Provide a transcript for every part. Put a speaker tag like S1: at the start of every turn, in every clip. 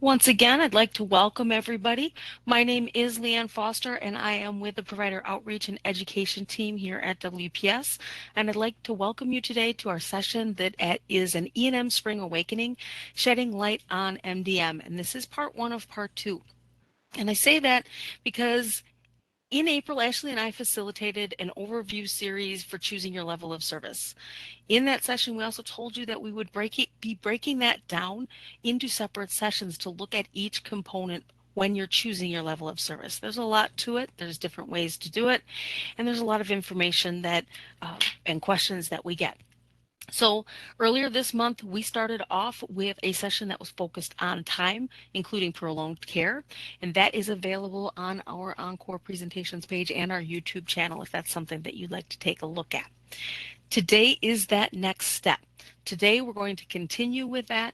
S1: Once again, I'd like to welcome everybody. My name is Leanne Foster, and I am with the Provider Outreach and Education team here at WPS. And I'd like to welcome you today to our session that is an E&M Spring Awakening, shedding light on MDM. And this is part one of part two. And I say that because in April, Ashley and I facilitated an overview series for choosing your level of service. In that session, we also told you that we would be breaking that down into separate sessions to look at each component when you're choosing your level of service. There's a lot to it. There's different ways to do it. And there's a lot of information and questions that we get. So earlier this month, we started off with a session that was focused on time, including prolonged care, and that is available on our Encore presentations page and our YouTube channel if that's something that you'd like to take a look at. Today is that next step. Today we're going to continue with that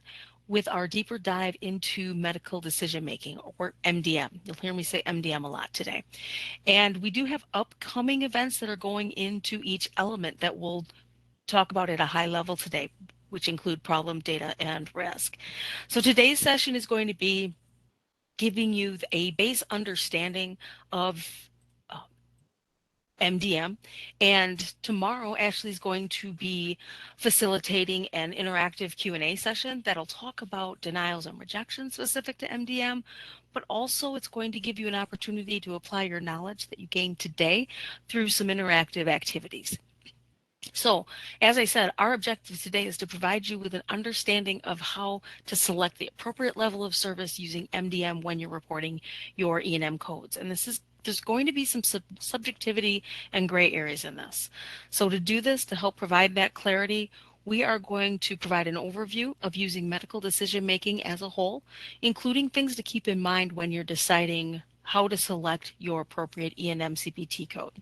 S1: with our deeper dive into medical decision making, or MDM. You'll hear me say MDM a lot today. And we do have upcoming events that are going into each element that we'll talk about at a high level today, which include problem, data, and risk. So today's session is going to be giving you a base understanding of MDM. And tomorrow, Ashley's going to be facilitating an interactive Q&A session that'll talk about denials and rejections specific to MDM, but also it's going to give you an opportunity to apply your knowledge that you gained today through some interactive activities. So, as I said, our objective today is to provide you with an understanding of how to select the appropriate level of service using MDM when you're reporting your E&M codes. And there's going to be some subjectivity and gray areas in this. So to do this, to help provide that clarity, we are going to provide an overview of using medical decision making as a whole, including things to keep in mind when you're deciding how to select your appropriate E&M CPT code.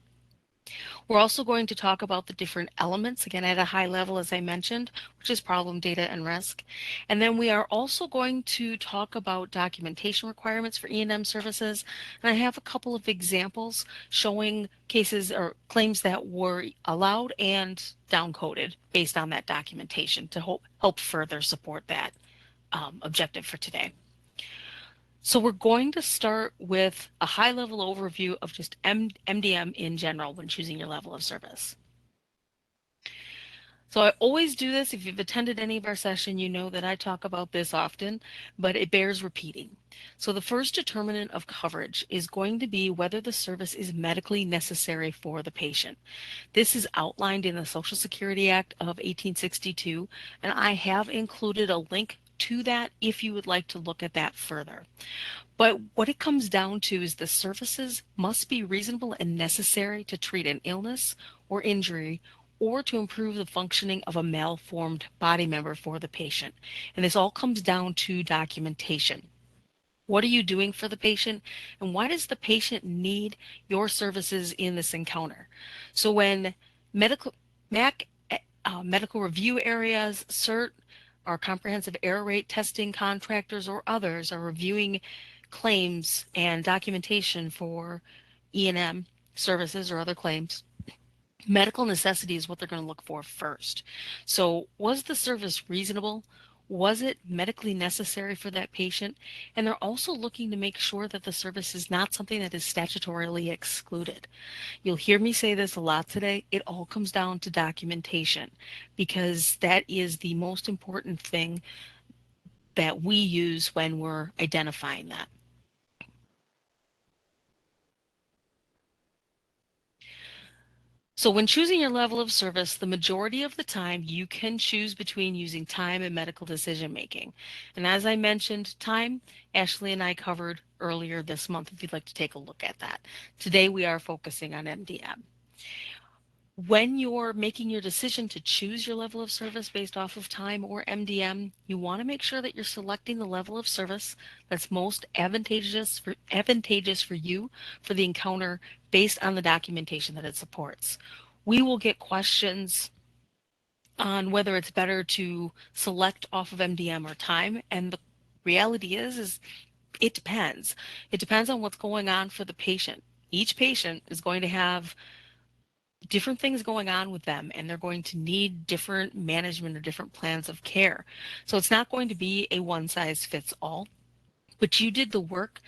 S1: We're also going to talk about the different elements, again, at a high level, as I mentioned, which is problem, data, and risk. And then we are also going to talk about documentation requirements for E&M services. And I have a couple of examples showing cases or claims that were allowed and downcoded based on that documentation to help further support that objective for today. So we're going to start with a high-level overview of just MDM in general when choosing your level of service. So I always do this. If you've attended any of our session, you know that I talk about this often, but it bears repeating. So the first determinant of coverage is going to be whether the service is medically necessary for the patient. This is outlined in the Social Security Act of 1862, and I have included a link to that if you would like to look at that further. But what it comes down to is the services must be reasonable and necessary to treat an illness or injury or to improve the functioning of a malformed body member for the patient. And this all comes down to documentation. What are you doing for the patient, and why does the patient need your services in this encounter? So when medical medical review areas, CERT, or comprehensive error rate testing contractors or others are reviewing claims and documentation for E&M services or other claims, medical necessity is what they're going to look for first. So was the service reasonable? Was it medically necessary for that patient? And they're also looking to make sure that the service is not something that is statutorily excluded. You'll hear me say this a lot today. It all comes down to documentation because that is the most important thing that we use when we're identifying that. So when choosing your level of service, the majority of the time you can choose between using time and medical decision making. And as I mentioned, time, Ashley and I covered earlier this month if you'd like to take a look at that. Today we are focusing on MDM. When you're making your decision to choose your level of service based off of time or MDM, you want to make sure that you're selecting the level of service that's most advantageous for you for the encounter based on the documentation that it supports. We will get questions on whether it's better to select off of MDM or time, and the reality is it depends. It depends on what's going on for the patient. Each patient is going to have different things going on with them, and they're going to need different management or different plans of care. So it's not going to be a one size fits all. but you did the work.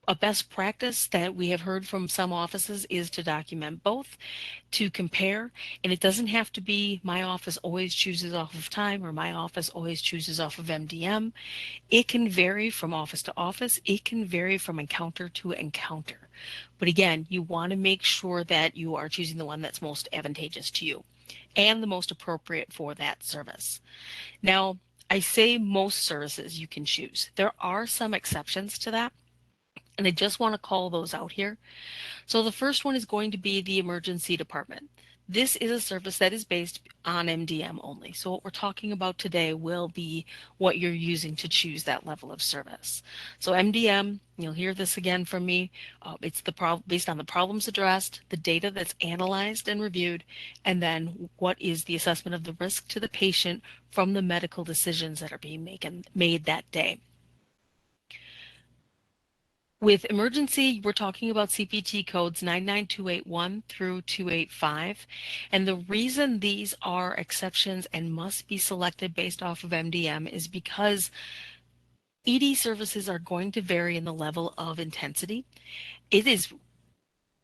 S1: A best practice that we have heard from some offices is to document both, to compare, and it doesn't have to be my office always chooses off of time or my office always chooses off of MDM. It can vary from office to office. It can vary from encounter to encounter. But again, you want to make sure that you are choosing the one that's most advantageous to you and the most appropriate for that service. Now, I say most services you can choose. There are some exceptions to that, and I just want to call those out here. So the first one is going to be the emergency department. This is a service that is based on MDM only. So what we're talking about today will be what you're using to choose that level of service. So MDM, you'll hear this again from me. It's based on the problems addressed, the data that's analyzed and reviewed, and then what is the assessment of the risk to the patient from the medical decisions that are being made that day. With emergency, we're talking about CPT codes 99281 through 285. And the reason these are exceptions and must be selected based off of MDM is because ED services are going to vary in the level of intensity. It is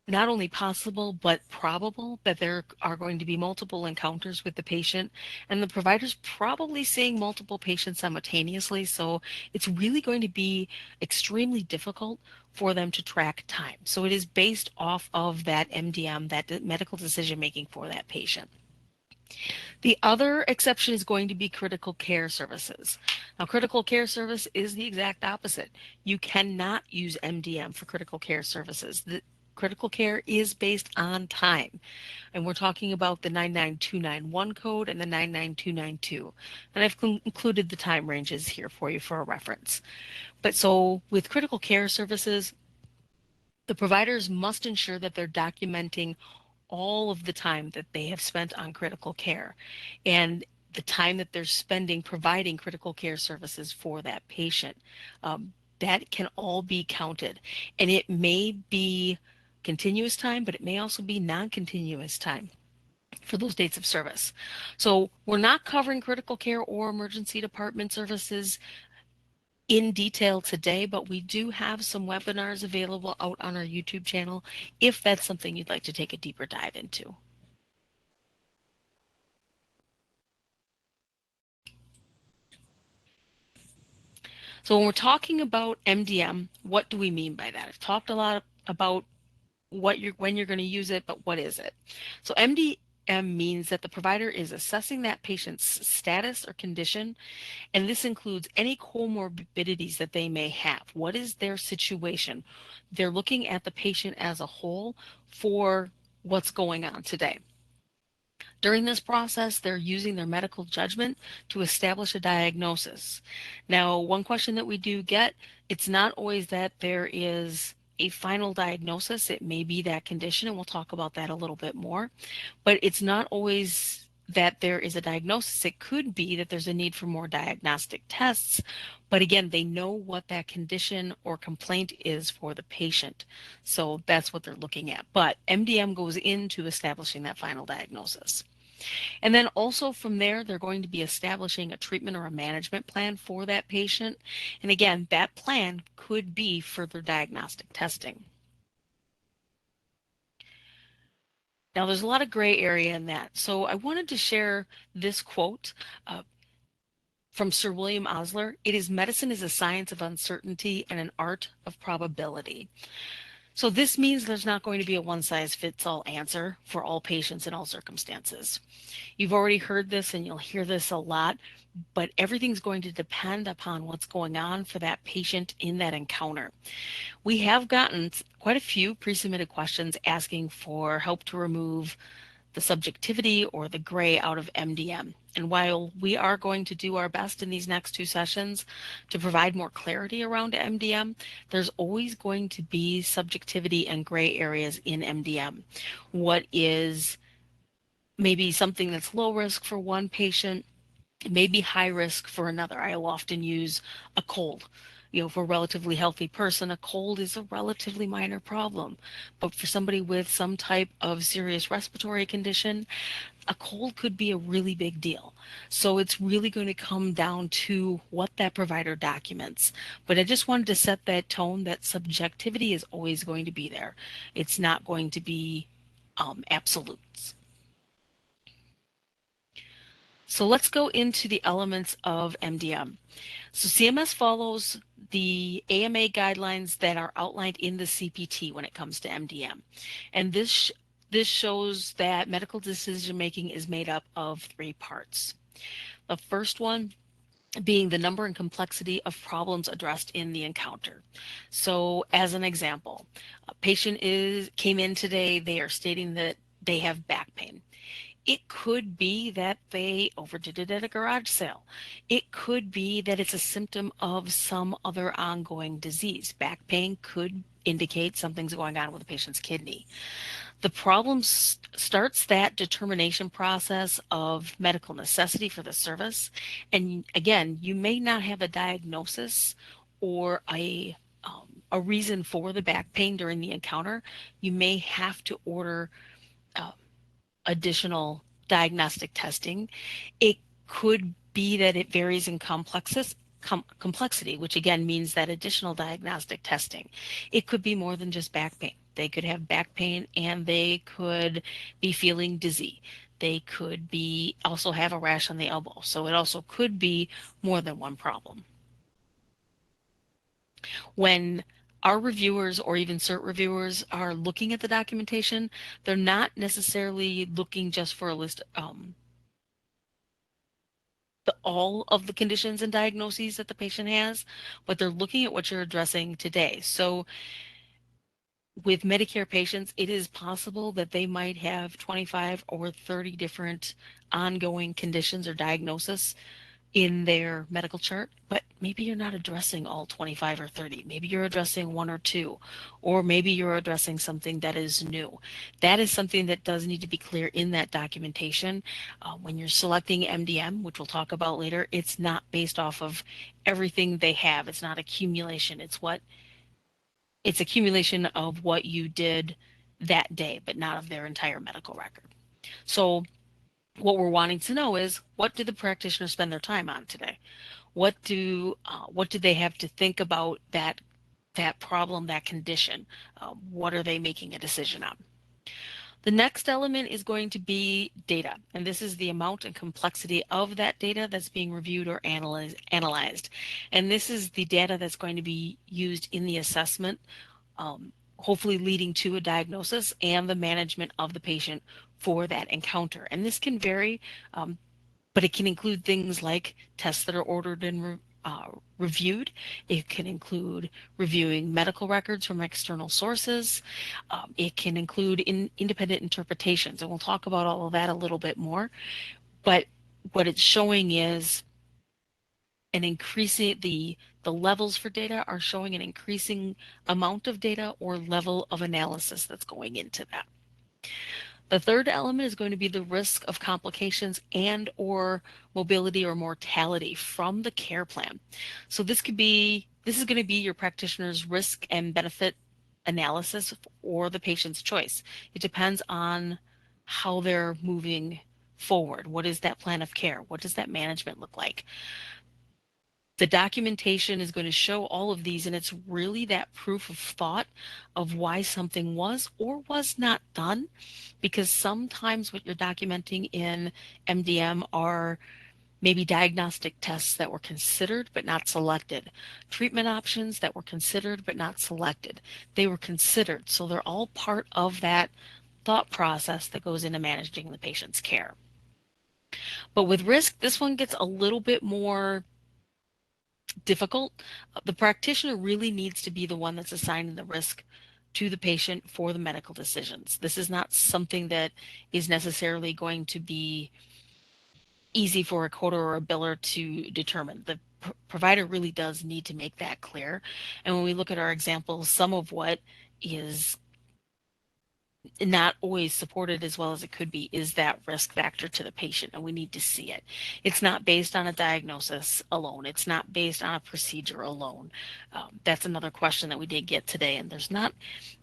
S1: not only possible but probable that there are going to be multiple encounters with the patient, and the provider's probably seeing multiple patients simultaneously, so it's really going to be extremely difficult for them to track time. So it is based off of that MDM, that medical decision making for that patient. The other exception is going to be critical care services. Now, critical care service is the exact opposite. You cannot use MDM for critical care services. The critical care is based on time. And we're talking about the 99291 code and the 99292. And I've included the time ranges here for you for a reference. But so with critical care services, the providers must ensure that they're documenting all of the time that they have spent on critical care and the time that they're spending providing critical care services for that patient. That can all be counted. And it may be continuous time, but it may also be non-continuous time for those dates of service. So we're not covering critical care or emergency department services in detail today, but we do have some webinars available out on our YouTube channel if that's something you'd like to take a deeper dive into. So when we're talking about MDM, what do we mean by that? I've talked a lot about when you're going to use it, but what is it? So MDM means that the provider is assessing that patient's status or condition, and this includes any comorbidities that they may have. What is their situation? They're looking at the patient as a whole for what's going on today. During this process, they're using their medical judgment to establish a diagnosis. Now, one question that we do get, it's not always that there is a final diagnosis. It may be that condition, and we'll talk about that a little bit more, but it's not always that there is a diagnosis. It could be that there's a need for more diagnostic tests, but again, they know what that condition or complaint is for the patient. So that's what they're looking at. But MDM goes into establishing that final diagnosis. And then also from there, they're going to be establishing a treatment or a management plan for that patient. And again, that plan could be further diagnostic testing. Now, there's a lot of gray area in that. So I wanted to share this quote from Sir William Osler. It is medicine is a science of uncertainty and an art of probability. So this means there's not going to be a one-size-fits-all answer for all patients in all circumstances. You've already heard this and you'll hear this a lot, but everything's going to depend upon what's going on for that patient in that encounter. We have gotten quite a few pre-submitted questions asking for help to remove the subjectivity or the gray out of MDM. And while we are going to do our best in these next two sessions to provide more clarity around MDM, there's always going to be subjectivity and gray areas in MDM. What is maybe something that's low risk for one patient, maybe high risk for another. I will often use a cold. For a relatively healthy person, a cold is a relatively minor problem. But for somebody with some type of serious respiratory condition, a cold could be a really big deal. So it's really going to come down to what that provider documents. But I just wanted to set that tone that subjectivity is always going to be there. It's not going to be absolutes. So let's go into the elements of MDM. So CMS follows the AMA guidelines that are outlined in the CPT when it comes to MDM. And this shows that medical decision making is made up of three parts. The first one being the number and complexity of problems addressed in the encounter. So as an example, a patient came in today, they are stating that they have back pain. It could be that they overdid it at a garage sale. It could be that it's a symptom of some other ongoing disease. Back pain could indicate something's going on with the patient's kidney. The problem starts that determination process of medical necessity for the service. And again, you may not have a diagnosis or a reason for the back pain during the encounter. You may have to order uh, additional diagnostic testing. It could be that it varies in complexity, which again means that additional diagnostic testing. It could be more than just back pain. They could have back pain and they could be feeling dizzy. They could be also have a rash on the elbow. So it also could be more than one problem. When our reviewers or even CERT reviewers are looking at the documentation, they're not necessarily looking just for a list, all of the conditions and diagnoses that the patient has, but they're looking at what you're addressing today. So with Medicare patients, it is possible that they might have 25 or 30 different ongoing conditions or diagnoses in their medical chart, but maybe you're not addressing all 25 or 30. Maybe you're addressing one or two, or maybe you're addressing something that is new. That is something that does need to be clear in that documentation. When you're selecting MDM, which we'll talk about later, it's not based off of everything they have. It's not accumulation. It's accumulation of what you did that day, but not of their entire medical record. So what we're wanting to know is, what did the practitioner spend their time on today? What do they have to think about that problem, that condition? What are they making a decision on? The next element is going to be data, and this is the amount and complexity of that data that's being reviewed or analyzed. And this is the data that's going to be used in the assessment, hopefully leading to a diagnosis and the management of the patient for that encounter. And this can vary, but it can include things like tests that are ordered and reviewed. It can include reviewing medical records from external sources. It can include independent interpretations, and we'll talk about all of that a little bit more. But what it's showing is an increasing the levels for data are showing an increasing amount of data or level of analysis that's going into that. The third element is going to be the risk of complications and or mobility or mortality from the care plan. So this is going to be your practitioner's risk and benefit analysis or the patient's choice. It depends on how they're moving forward. What is that plan of care? What does that management look like? The documentation is going to show all of these, and it's really that proof of thought of why something was or was not done, because sometimes what you're documenting in MDM are maybe diagnostic tests that were considered but not selected, treatment options that were considered but not selected. They were considered, so they're all part of that thought process that goes into managing the patient's care. But with risk, this one gets a little bit more difficult. The practitioner really needs to be the one that's assigning the risk to the patient for the medical decisions. This is not something that is necessarily going to be easy for a coder or a biller to determine. The provider really does need to make that clear. And when we look at our examples, some of what is not always supported as well as it could be is that risk factor to the patient, and we need to see it. It's not based on a diagnosis alone. It's not based on a procedure alone. That's another question that we did get today, and there's not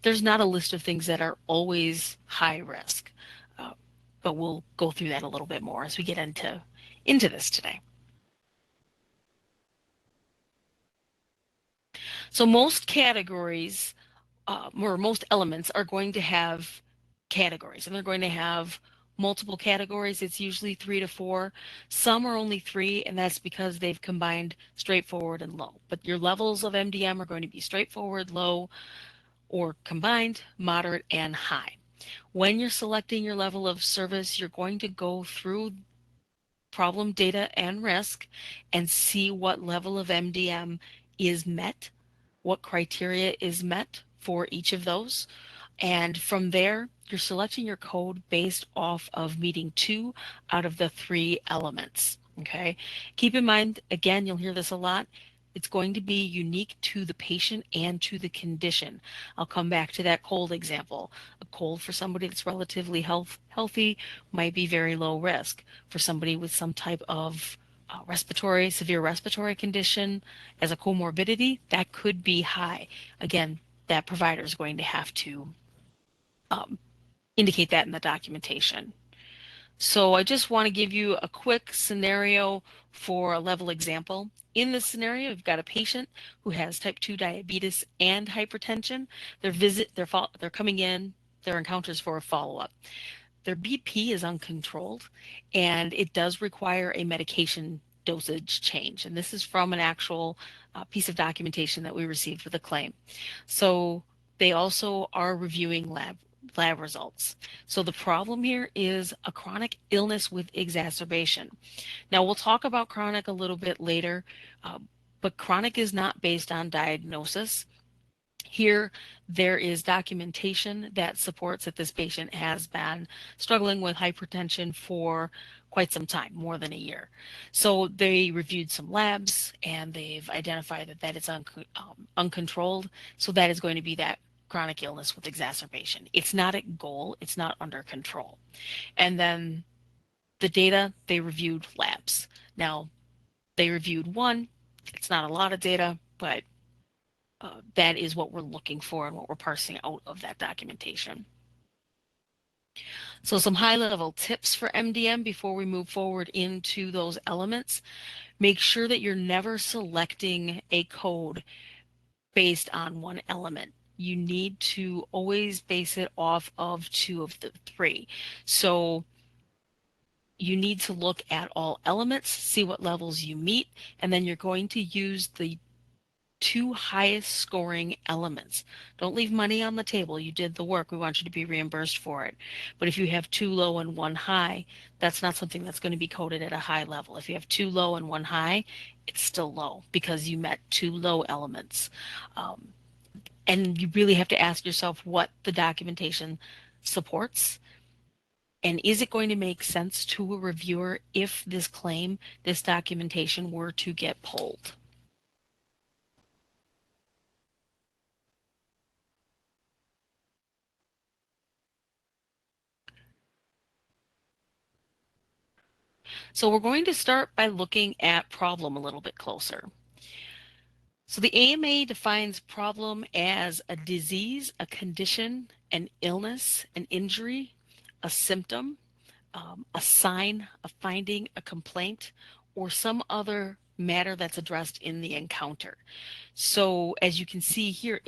S1: a list of things that are always high risk. Uh, but we'll go through that a little bit more as we get into this today. So most categories or most elements are going to have categories, and they're going to have multiple categories. It's usually 3 to 4. Some are only 3, and that's because they've combined straightforward and low. But your levels of MDM are going to be straightforward, low, or combined, moderate, and high. When you're selecting your level of service, you're going to go through problem data and risk and see what level of MDM is met, what criteria is met for each of those. And from there, you're selecting your code based off of meeting 2 out of the 3 elements. Okay. Keep in mind, again, you'll hear this a lot. It's going to be unique to the patient and to the condition. I'll come back to that cold example. A cold for somebody that's relatively healthy might be very low risk. For somebody with some type of severe respiratory condition as a comorbidity, that could be high. Again, that provider is going to have to um, indicate that in the documentation. So I just want to give you a quick scenario for a level example. In this scenario, we've got a patient who has type 2 diabetes and hypertension. They're coming in, their encounters for a follow-up. Their BP is uncontrolled, and it does require a medication dosage change. And this is from an actual piece of documentation that we received with a claim. So they also are reviewing lab results. So the problem here is a chronic illness with exacerbation. Now we'll talk about chronic a little bit later, uh, but chronic is not based on diagnosis. Here, there is documentation that supports that this patient has been struggling with hypertension for quite some time, more than a year. So they reviewed some labs and they've identified that that is uncontrolled. So that is going to be that chronic illness with exacerbation. It's not at goal, it's not under control. And then the data, they reviewed labs. Now, they reviewed one, it's not a lot of data, but that is what we're looking for and what we're parsing out of that documentation. So some high-level tips for MDM before we move forward into those elements. Make sure that you're never selecting a code based on one element. You need to always base it off of 2 of the 3. So you need to look at all elements, see what levels you meet, and then you're going to use the 2 highest scoring elements. Don't leave money on the table. You did the work. We want you to be reimbursed for it. But if you have 2 low and 1 high, that's not something that's going to be coded at a high level. If you have 2 low and 1 high, it's still low because you met 2 low elements. And you really have to ask yourself what the documentation supports. And is it going to make sense to a reviewer if this claim, this documentation were to get pulled? So we're going to start by looking at problem a little bit closer. So the AMA defines problem as a disease, a condition, an illness, an injury, a symptom, a sign, a finding, a complaint, or some other matter that's addressed in the encounter. So as you can see here,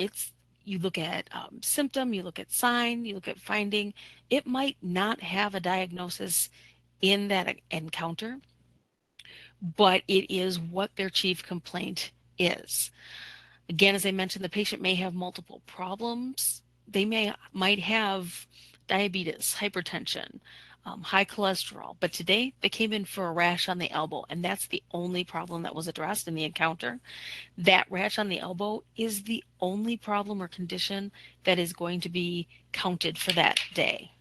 S1: you look at symptom, you look at sign, you look at finding. It might not have a diagnosis in that encounter, but it is what their chief complaint is. Again, as I mentioned, the patient may have multiple problems. They might have diabetes, hypertension, high cholesterol, but today they came in for a rash on the elbow, and that's the only problem that was addressed in the encounter. That rash on the elbow is the only problem or condition that is going to be counted for that day.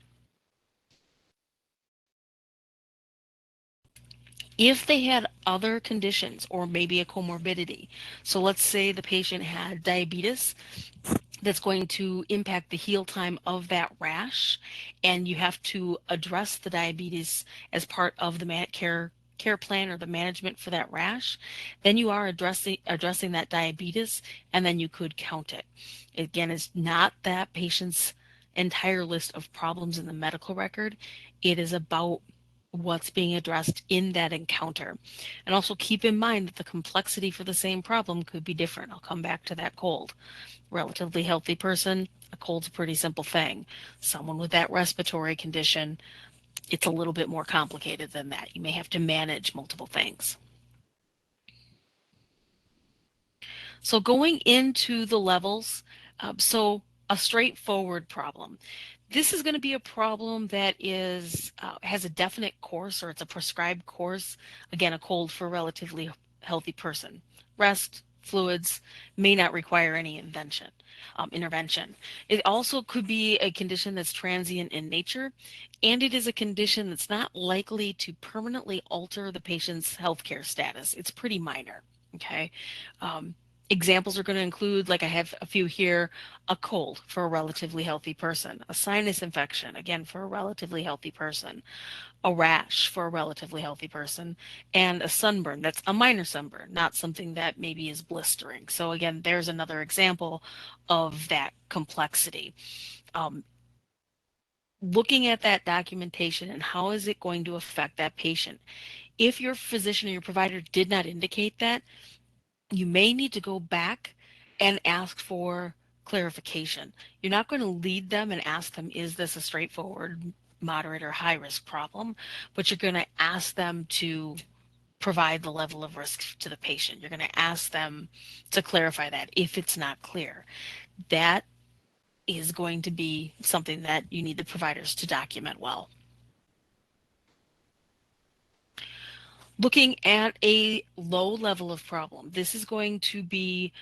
S1: If they had other conditions or maybe a comorbidity, so let's say the patient had diabetes, that's going to impact the heal time of that rash, and you have to address the diabetes as part of the care plan or the management for that rash, then you are addressing that diabetes, and then you could count it. Again, it's not that patient's entire list of problems in the medical record. It is about what's being addressed in that encounter. And also keep in mind that the complexity for the same problem could be different. I'll come back to that cold. Relatively healthy person, a cold's a pretty simple thing. Someone with that respiratory condition, it's a little bit more complicated than that. You may have to manage multiple things. So going into the levels, so a straightforward problem. This is going to be a problem that is has a definite course, or it's a prescribed course. Again, a cold for a relatively healthy person. Rest, fluids may not require any intervention. It also could be a condition that's transient in nature, and it is a condition that's not likely to permanently alter the patient's healthcare status. It's pretty minor. Okay. Um, Examples are going to include, like I have a few here, a cold for a relatively healthy person, a sinus infection, again, for a relatively healthy person, a rash for a relatively healthy person, and a sunburn. That's a minor sunburn, not something that maybe is blistering. So again, there's another example of that complexity. Um, Looking at that documentation and how is it going to affect that patient. If your physician or your provider did not indicate that, you may need to go back and ask for clarification. You're not going to lead them and ask them, is this a straightforward, moderate, or high risk problem? But you're going to ask them to provide the level of risk to the patient. You're going to ask them to clarify that if it's not clear. That is going to be something that you need the providers to document well. Looking at a low level of problem, this is going to be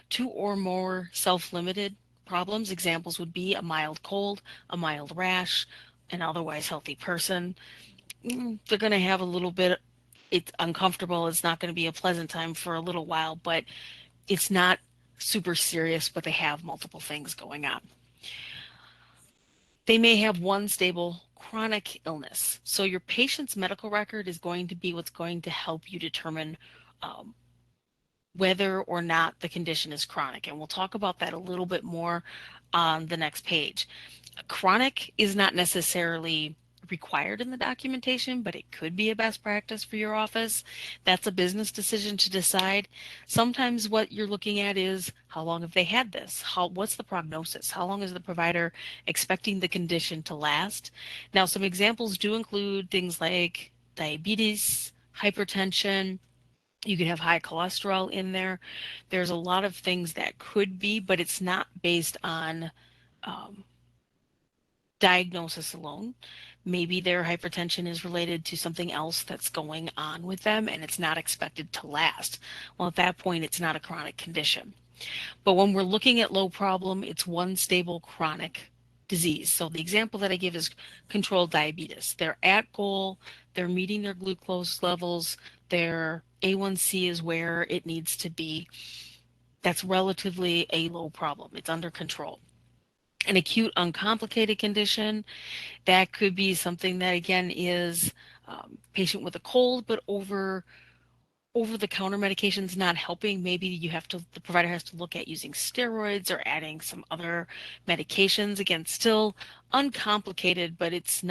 S1: two or more self-limited problems. Examples would be a mild cold, a mild rash, an otherwise healthy person. They're going to have a little bit, it's uncomfortable. It's not going to be a pleasant time for a little while, but it's not super serious, but they have multiple things going on. They may have one stable chronic illness. So your patient's medical record is going to be what's going to help you determine um, whether or not the condition is chronic. And we'll talk about that a little bit more on the next page. Chronic is not necessarily required in the documentation, but it could be a best practice for your office. That's a business decision to decide. Sometimes what you're looking at is how long have they had this? What's the prognosis? How long is the provider expecting the condition to last? Now, some examples do include things like diabetes, hypertension. You could have high cholesterol in there. There's a lot of things that could be, but it's not based on um, diagnosis alone. Maybe their hypertension is related to something else that's going on with them and it's not expected to last. Well, at that point, it's not a chronic condition. But when we're looking at low problem, it's one stable chronic disease. So the example that I give is controlled diabetes. They're at goal, they're meeting their glucose levels, their A1C is where it needs to be. That's relatively a low problem. It's under control. An acute uncomplicated condition, that could be something that again is patient with a cold, but over the counter medications not helping. Maybe the provider has to look at using steroids or adding some other medications. Again, still uncomplicated, but it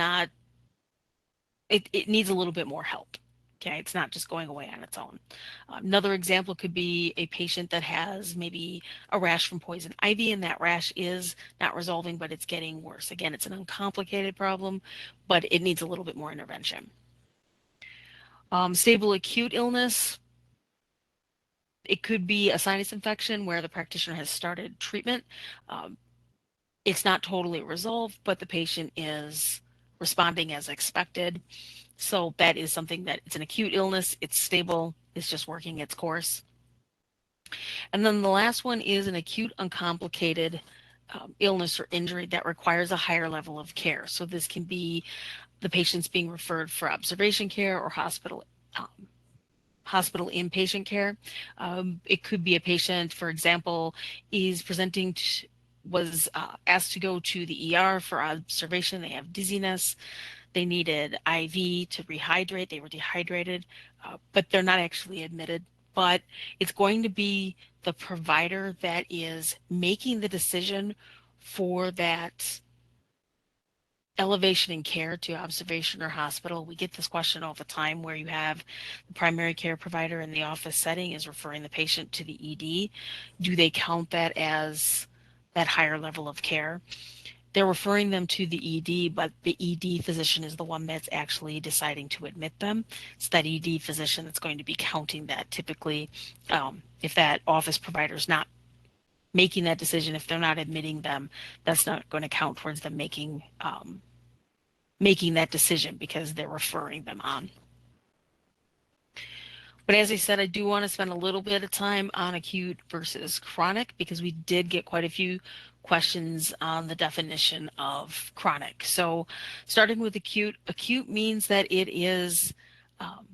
S1: needs a little bit more help. Okay, it's not just going away on its own. Another example could be a patient that has maybe a rash from poison ivy, and that rash is not resolving, but it's getting worse. Again, it's an uncomplicated problem, but it needs a little bit more intervention. Stable acute illness, it could be a sinus infection where the practitioner has started treatment. Um, it's not totally resolved, but the patient is responding as expected. So that is something that it's an acute illness, it's stable, it's just working its course. And then the last one is an acute uncomplicated illness or injury that requires a higher level of care. So this can be the patient's being referred for observation care or hospital inpatient care. It could be a patient, for example, is presenting was asked to go to the ER for observation. They have dizziness. They needed IV to rehydrate. They were dehydrated, but they're not actually admitted. But it's going to be the provider that is making the decision for that elevation in care to observation or hospital. We get this question all the time where you have the primary care provider in the office setting is referring the patient to the ED. Do they count that as that higher level of care? They're referring them to the ED, but the ED physician is the one that's actually deciding to admit them. It's that ED physician that's going to be counting that. Typically, if that office provider is not making that decision, if they're not admitting them, that's not going to count towards them making that decision because they're referring them on. But as I said, I do want to spend a little bit of time on acute versus chronic because we did get quite a few questions on the definition of chronic. So starting with acute, acute means that it is um,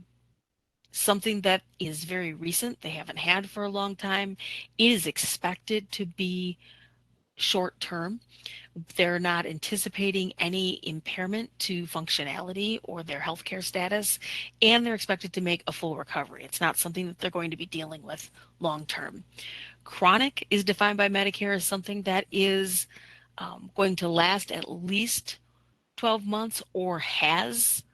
S1: something that is very recent, they haven't had for a long time. It is expected to be short term. They're not anticipating any impairment to functionality or their healthcare status, and they're expected to make a full recovery. It's not something that they're going to be dealing with long term. Chronic is defined by Medicare as something that is going to last at least 12 months or has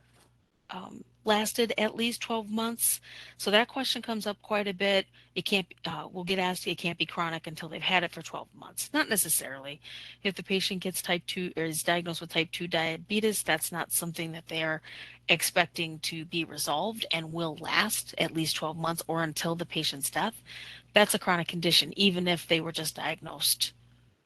S1: lasted at least 12 months. So that question comes up quite a bit. It can't, we'll get asked, it can't be chronic until they've had it for 12 months. Not necessarily. If the patient gets type 2 or is diagnosed with type 2 diabetes, that's not something that they're expecting to be resolved and will last at least 12 months or until the patient's death. That's a chronic condition, even if they were just diagnosed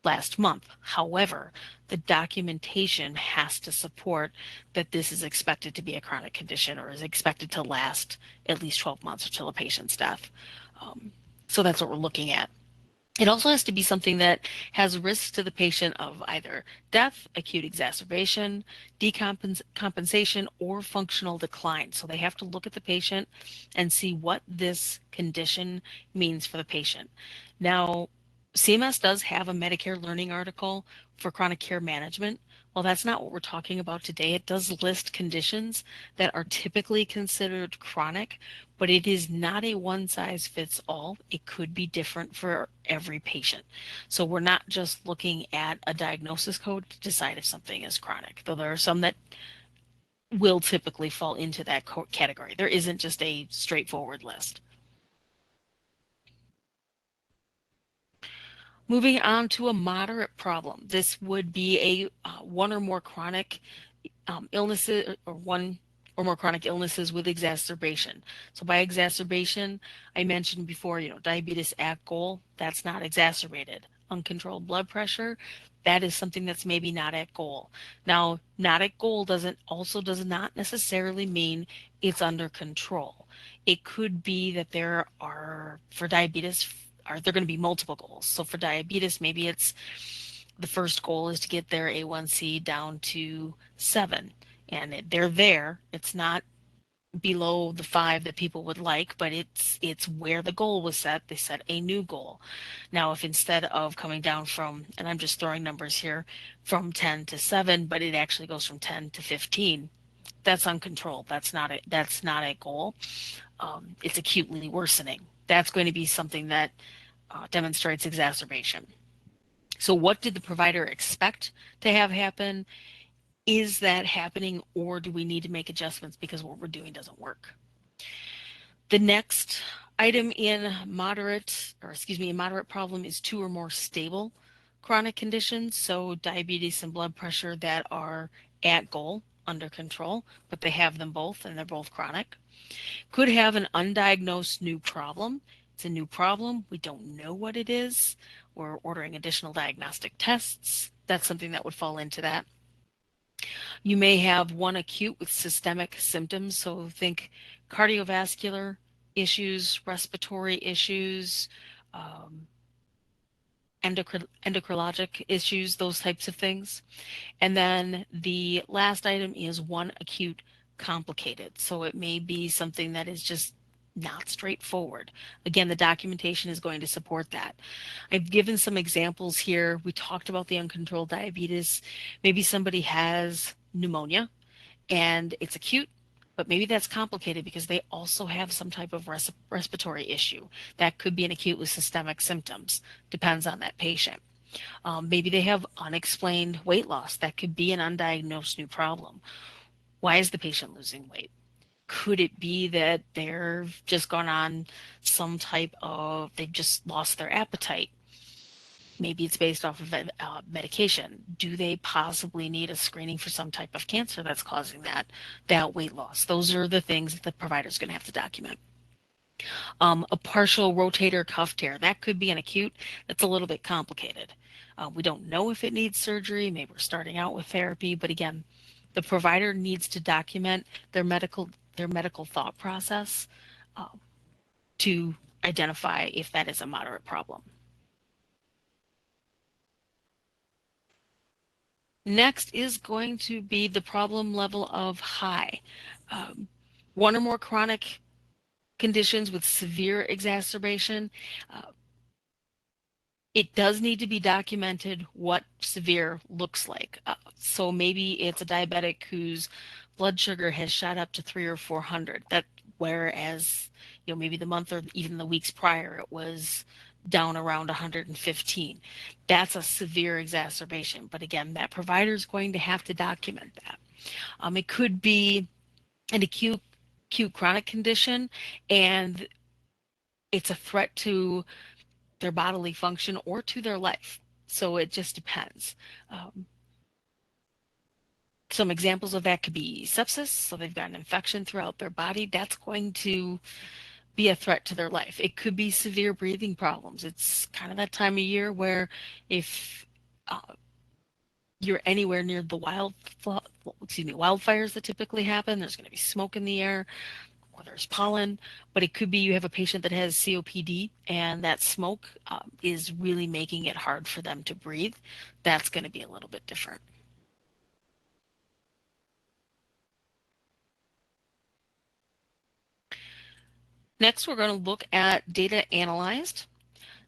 S1: last month. However, the documentation has to support that this is expected to be a chronic condition or is expected to last at least 12 months until a patient's death. Um, so that's what we're looking at. It also has to be something that has risks to the patient of either death, acute exacerbation, decompensation, or functional decline. So they have to look at the patient and see what this condition means for the patient. Now, CMS does have a Medicare Learning article for chronic care management. Well, that's not what we're talking about today. It does list conditions that are typically considered chronic, but it is not a one size fits all. It could be different for every patient. So we're not just looking at a diagnosis code to decide if something is chronic, though there are some that will typically fall into that category. There isn't just a straightforward list. Moving on to a moderate problem. This would be a one or more chronic illnesses or one or more chronic illnesses with exacerbation. So by exacerbation, I mentioned before, diabetes at goal, that's not exacerbated. Uncontrolled blood pressure, that is something that's maybe not at goal. Now, not at goal does not necessarily mean it's under control. It could be that there are, for diabetes, are there going to be multiple goals. So for diabetes, maybe it's the first goal is to get their A1C down to 7, and they're there. It's not below the 5 that people would like, but it's where the goal was set. They set a new goal. Now, if instead of coming down from, and I'm just throwing numbers here, from 10 to 7, but it actually goes from 10 to 15, that's uncontrolled. That's not a goal. It's acutely worsening. That's going to be something that demonstrates exacerbation. So what did the provider expect to have happen? Is that happening, or do we need to make adjustments because what we're doing doesn't work? The next item in moderate problem is 2 or more stable chronic conditions. So diabetes and blood pressure that are at goal, under control, but they have them both and they're both chronic. Could have an undiagnosed new problem. It's a new problem. We don't know what it is. We're ordering additional diagnostic tests. That's something that would fall into that. You may have one acute with systemic symptoms. So think cardiovascular issues, respiratory issues, um, endocrinologic issues, those types of things. And then the last item is one acute complicated. So it may be something that is just not straightforward. Again, the documentation is going to support that. I've given some examples here. We talked about the uncontrolled diabetes. Maybe somebody has pneumonia and it's acute, but maybe that's complicated because they also have some type of respiratory issue. That could be an acute with systemic symptoms, depends on that patient. Maybe they have unexplained weight loss. That could be an undiagnosed new problem. Why is the patient losing weight? Could it be that they've just gone on some type of, they've just lost their appetite? Maybe it's based off of medication. Do they possibly need a screening for some type of cancer that's causing that weight loss? Those are the things that the provider is going to have to document. A partial rotator cuff tear, that could be an acute. That's a little bit complicated. We don't know if it needs surgery. Maybe we're starting out with therapy, but again, the provider needs to document their medical thought process uh, to identify if that is a moderate problem. Next is going to be the problem level of high. Um, One or more chronic conditions with severe exacerbation. Uh, it does need to be documented what severe looks like. So maybe it's a diabetic whose blood sugar has shot up to 300 or 400. That whereas maybe the month or even the weeks prior it was down around 115. That's a severe exacerbation. But again, that provider is going to have to document that. It could be an acute chronic condition, and it's a threat to their bodily function or to their life. So it just depends. Um, some examples of that could be sepsis. So they've got an infection throughout their body. That's going to be a threat to their life. It could be severe breathing problems. It's kind of that time of year where if you're anywhere near the wildfires that typically happen, there's going to be smoke in the air, or there's pollen, but it could be you have a patient that has COPD and that smoke is really making it hard for them to breathe. That's going to be a little bit different. Next, we're going to look at data analyzed.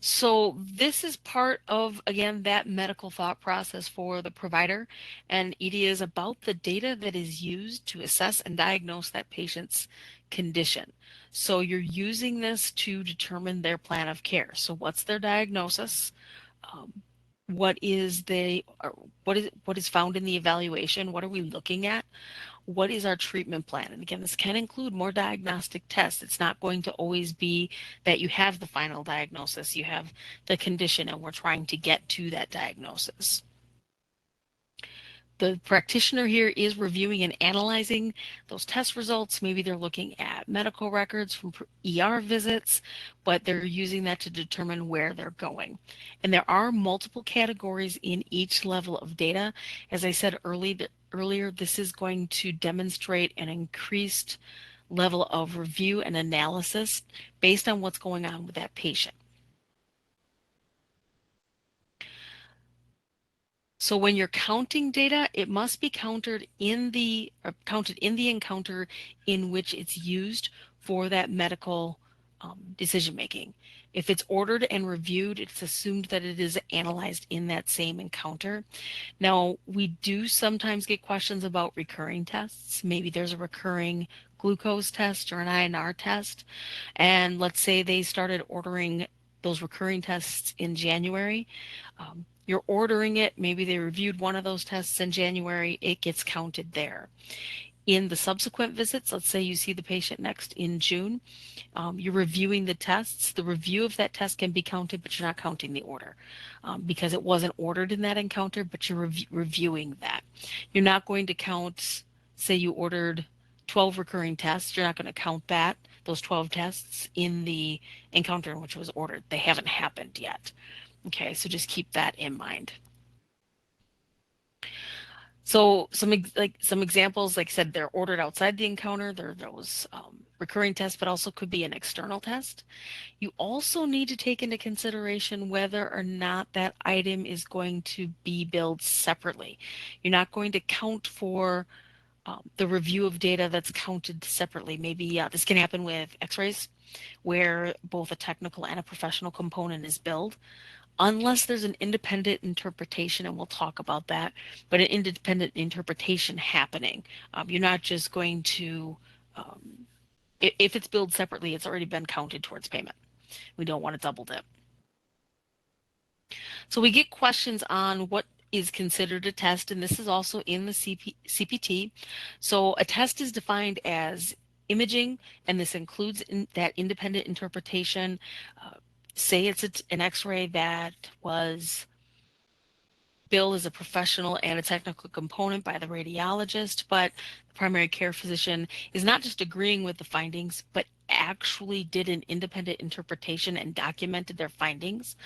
S1: So this is part of, again, that medical thought process for the provider, and it is about the data that is used to assess and diagnose that patient's condition. So you're using this to determine their plan of care. So what's their diagnosis? Um, what is found in the evaluation? What are we looking at? What is our treatment plan? And again, this can include more diagnostic tests. It's not going to always be that you have the final diagnosis, you have the condition, and we're trying to get to that diagnosis. The practitioner here is reviewing and analyzing those test results. Maybe they're looking at medical records from ER visits, but they're using that to determine where they're going. And there are multiple categories in each level of data. As I said earlier, this is going to demonstrate an increased level of review and analysis based on what's going on with that patient. So when you're counting data, it must be counted in the encounter in which it's used for that medical decision making. If it's ordered and reviewed, it's assumed that it is analyzed in that same encounter. Now, we do sometimes get questions about recurring tests. Maybe there's a recurring glucose test or an INR test, and let's say they started ordering those recurring tests in January. You're ordering it, maybe they reviewed one of those tests in January, it gets counted there. In the subsequent visits, let's say you see the patient next in June, you're reviewing the tests. The review of that test can be counted, but you're not counting the order because it wasn't ordered in that encounter, but you're reviewing that. You're not going to count, say you ordered 12 recurring tests, you're not going to count those 12 tests in the encounter in which it was ordered. They haven't happened yet. Okay, so just keep that in mind. So some examples, like I said, they're ordered outside the encounter. There are those recurring tests, but also could be an external test. You also need to take into consideration whether or not that item is going to be billed separately. You're not going to count for The review of data that's counted separately. Maybe this can happen with x-rays where both a technical and a professional component is billed, unless there's an independent interpretation, and we'll talk about that, but an independent interpretation happening. You're not just going to, if it's billed separately, it's already been counted towards payment. We don't want to double dip. So we get questions on what is considered a test, and this is also in the CPT. So a test is defined as imaging, and this includes that independent interpretation. Say it's an x-ray that was billed as a professional and a technical component by the radiologist, but the primary care physician is not just agreeing with the findings, but actually did an independent interpretation and documented their findings.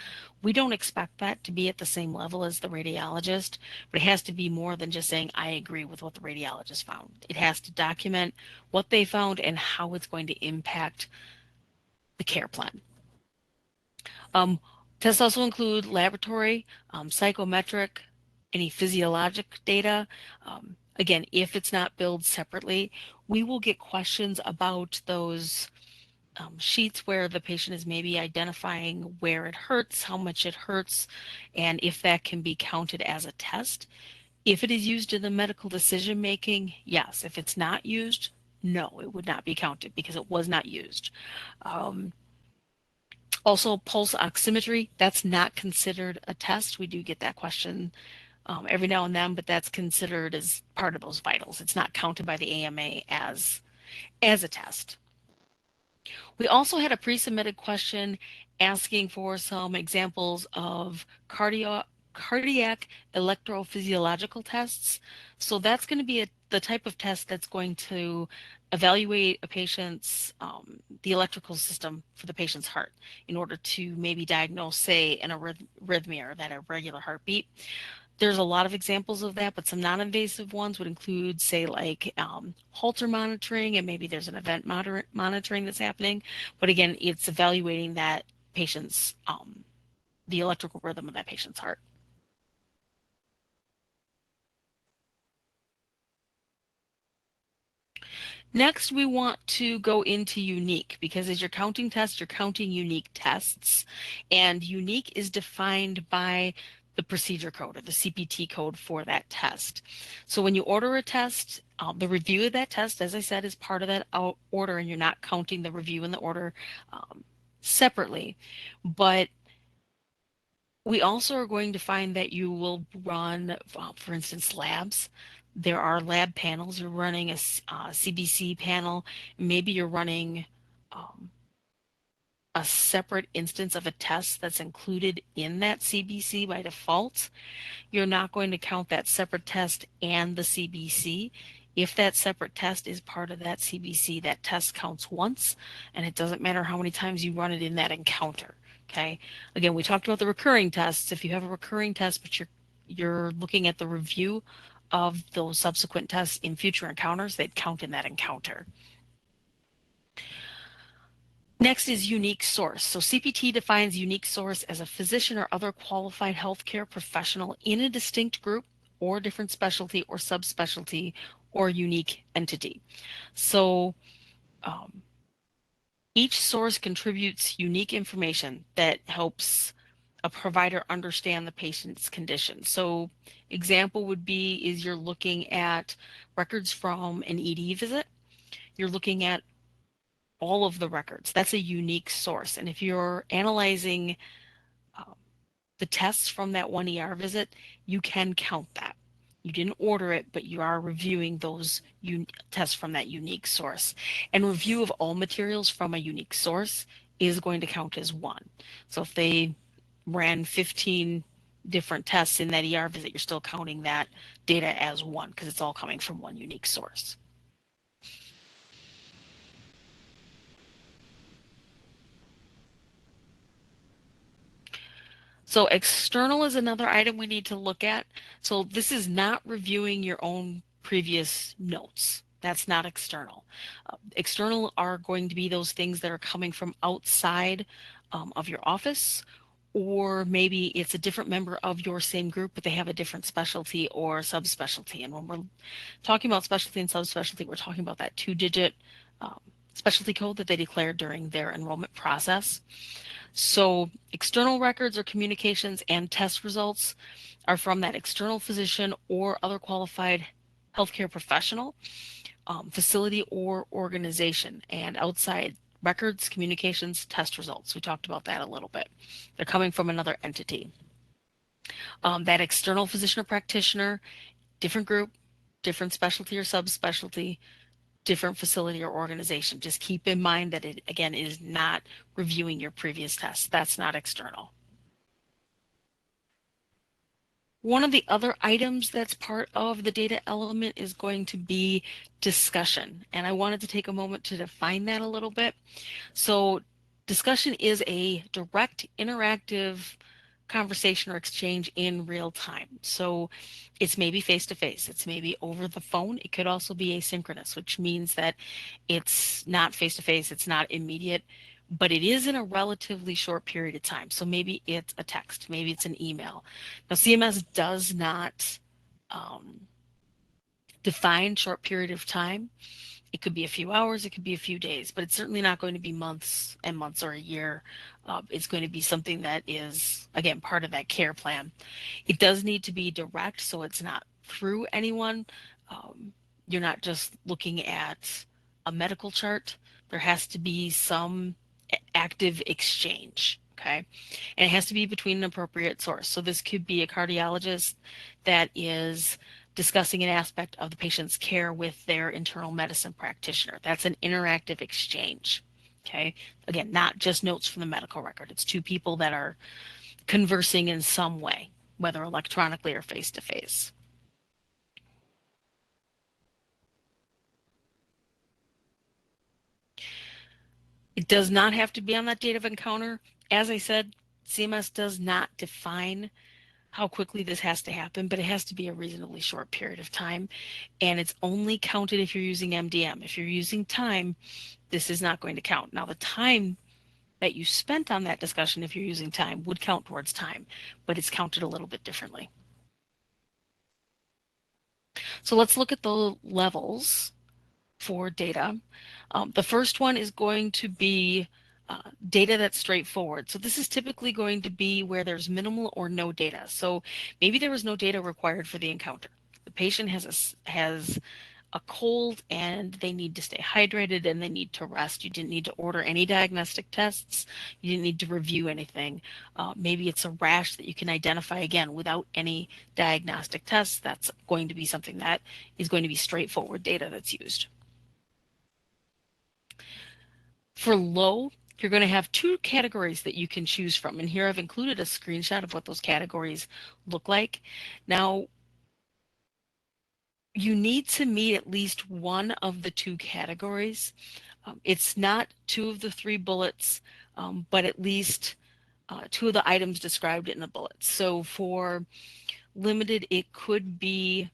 S1: We don't expect that to be at the same level as the radiologist, but it has to be more than just saying, I agree with what the radiologist found. It has to document what they found and how it's going to impact the care plan. Tests also include laboratory, psychometric, any physiologic data. Again, if it's not billed separately, we will get questions about those sheets where the patient is maybe identifying where it hurts, how much it hurts, and if that can be counted as a test. If it is used in the medical decision making, yes. If it's not used, no, it would not be counted because it was not used. Also, pulse oximetry, that's not considered a test. We do get that question every now and then, but that's considered as part of those vitals. It's not counted by the AMA as a test. We also had a pre-submitted question asking for some examples of cardiac electrophysiological tests. So that's going to be the type of test that's going to evaluate a patient's, the electrical system for the patient's heart in order to maybe diagnose, say, an arrhythmia or that irregular heartbeat. There's a lot of examples of that, but some non-invasive ones would include, say, like Holter monitoring, and maybe there's an event monitoring that's happening. But again, it's evaluating that patient's, the electrical rhythm of that patient's heart. Next, we want to go into unique, because as you're counting tests, you're counting unique tests. And unique is defined by the procedure code or the CPT code for that test. So when you order a test, the review of that test, as I said, is part of that order, and you're not counting the review and the order separately. But we also are going to find that you will run, for instance, labs. There are lab panels. You're running a CBC panel. Maybe you're running a separate instance of a test that's included in that CBC by default. You're not going to count that separate test and the CBC. If that separate test is part of that CBC, that test counts once, and it doesn't matter how many times you run it in that encounter. Okay. Again, we talked about the recurring tests. If you have a recurring test, but you're looking at the review of those subsequent tests in future encounters, they'd count in that encounter. Next is unique source. So CPT defines unique source as a physician or other qualified healthcare professional in a distinct group or different specialty or subspecialty or unique entity. So each source contributes unique information that helps a provider understand the patient's condition. So example would be is you're looking at records from an ED visit. You're looking at all of the records. That's a unique source. And if you're analyzing the tests from that one ER visit, you can count that. You didn't order it, but you are reviewing those tests from that unique source. And review of all materials from a unique source is going to count as one. So if they ran 15 different tests in that ER visit, you're still counting that data as one because it's all coming from one unique source. So external is another item we need to look at. So this is not reviewing your own previous notes. That's not external. External are going to be those things that are coming from outside of your office or maybe it's a different member of your same group, but they have a different specialty or subspecialty. And when we're talking about specialty and subspecialty, we're talking about that two-digit um, specialty code that they declared during their enrollment process. So external records or communications and test results are from that external physician or other qualified healthcare professional, facility, or organization. And outside records, communications, test results. We talked about that a little bit. They're coming from another entity. That external physician or practitioner, different group, different specialty or subspecialty, different facility or organization. Just keep in mind that it, again, is not reviewing your previous tests. That's not external. One of the other items that's part of the data element is going to be discussion. And I wanted to take a moment to define that a little bit. So discussion is a direct interactive conversation or exchange in real time. So it's maybe face to face, it's maybe over the phone. It could also be asynchronous, which means that it's not face to face, it's not immediate, but it is in a relatively short period of time. So maybe it's a text, maybe it's an email. Now, CMS does not define short period of time. It could be a few hours, it could be a few days, but it's certainly not going to be months and months or a year. It's going to be something that is, again, part of that care plan. It does need to be direct, so it's not through anyone. You're not just looking at a medical chart. There has to be some active exchange. Okay. And it has to be between an appropriate source. So this could be a cardiologist that is discussing an aspect of the patient's care with their internal medicine practitioner. That's an interactive exchange. Okay. Again, not just notes from the medical record. It's two people that are conversing in some way, whether electronically or face to face. It does not have to be on that date of encounter. As I said, CMS does not define how quickly this has to happen, but it has to be a reasonably short period of time. And it's only counted if you're using MDM. If you're using time, this is not going to count. Now, the time that you spent on that discussion, if you're using time, would count towards time, but it's counted a little bit differently. So let's look at the levels for data. The first one is going to be data that's straightforward. So this is typically going to be where there's minimal or no data. So maybe there was no data required for the encounter. The patient has a cold and they need to stay hydrated and they need to rest. You didn't need to order any diagnostic tests. You didn't need to review anything. Maybe it's a rash that you can identify again without any diagnostic tests. That's going to be something that is going to be straightforward data that's used. For low, you're going to have two categories that you can choose from. And here I've included a screenshot of what those categories look like. Now, you need to meet at least one of the two categories. It's not two of the three bullets, but at least two of the items described in the bullets. So for limited, it could be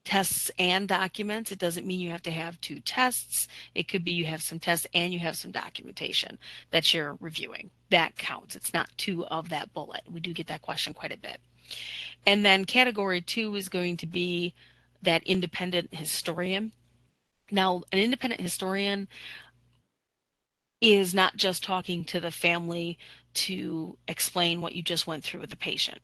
S1: tests and documents. It doesn't mean you have to have two tests. It could be you have some tests and you have some documentation that you're reviewing. That counts. It's not two of that bullet. We do get that question quite a bit. And then category two is going to be that independent historian. Now, an independent historian is not just talking to the family to explain what you just went through with the patient.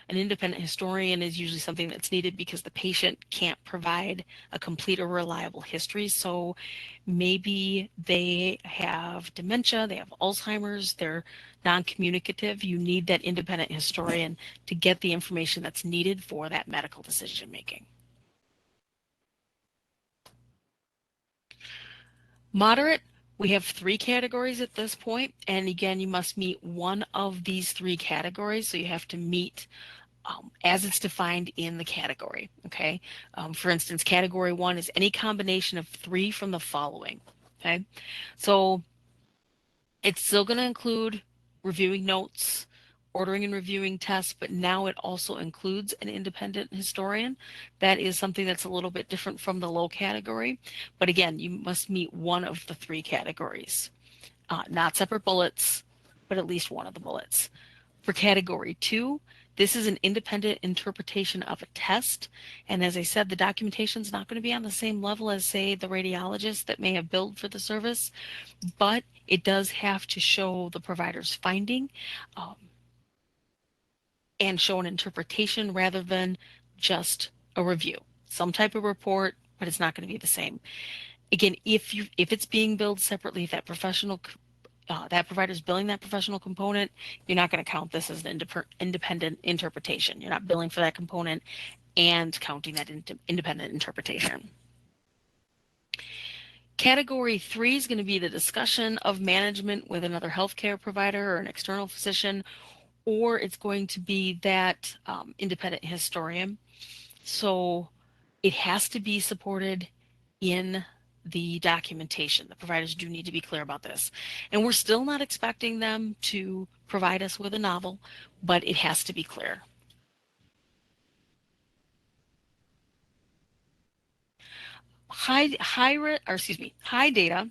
S1: An independent historian is usually something that's needed because the patient can't provide a complete or reliable history. So maybe they have dementia, they have Alzheimer's, they're non-communicative. You need that independent historian to get the information that's needed for that medical decision making. Moderate, we have three categories at this point, and again, you must meet one of these three categories, so you have to meet as it's defined in the category, okay? For instance, category one is any combination of three from the following, okay? So it's still going to include reviewing notes, ordering and reviewing tests, but now it also includes an independent historian. That is something that's a little bit different from the low category. But again, you must meet one of the three categories, not separate bullets, but at least one of the bullets. For category two, this is an independent interpretation of a test. And as I said, the documentation is not going to be on the same level as, say, the radiologist that may have billed for the service, but it does have to show the provider's finding um, and show an interpretation rather than just a review. Some type of report, but it's not going to be the same. Again, if it's being billed separately, if that provider is billing that professional component, you're not going to count this as an independent interpretation. You're not billing for that component and counting that independent interpretation. Category three is going to be the discussion of management with another healthcare provider or an external physician, or it's going to be that independent historian. So it has to be supported in the documentation. The providers do need to be clear about this. And we're still not expecting them to provide us with a novel, but it has to be clear. High data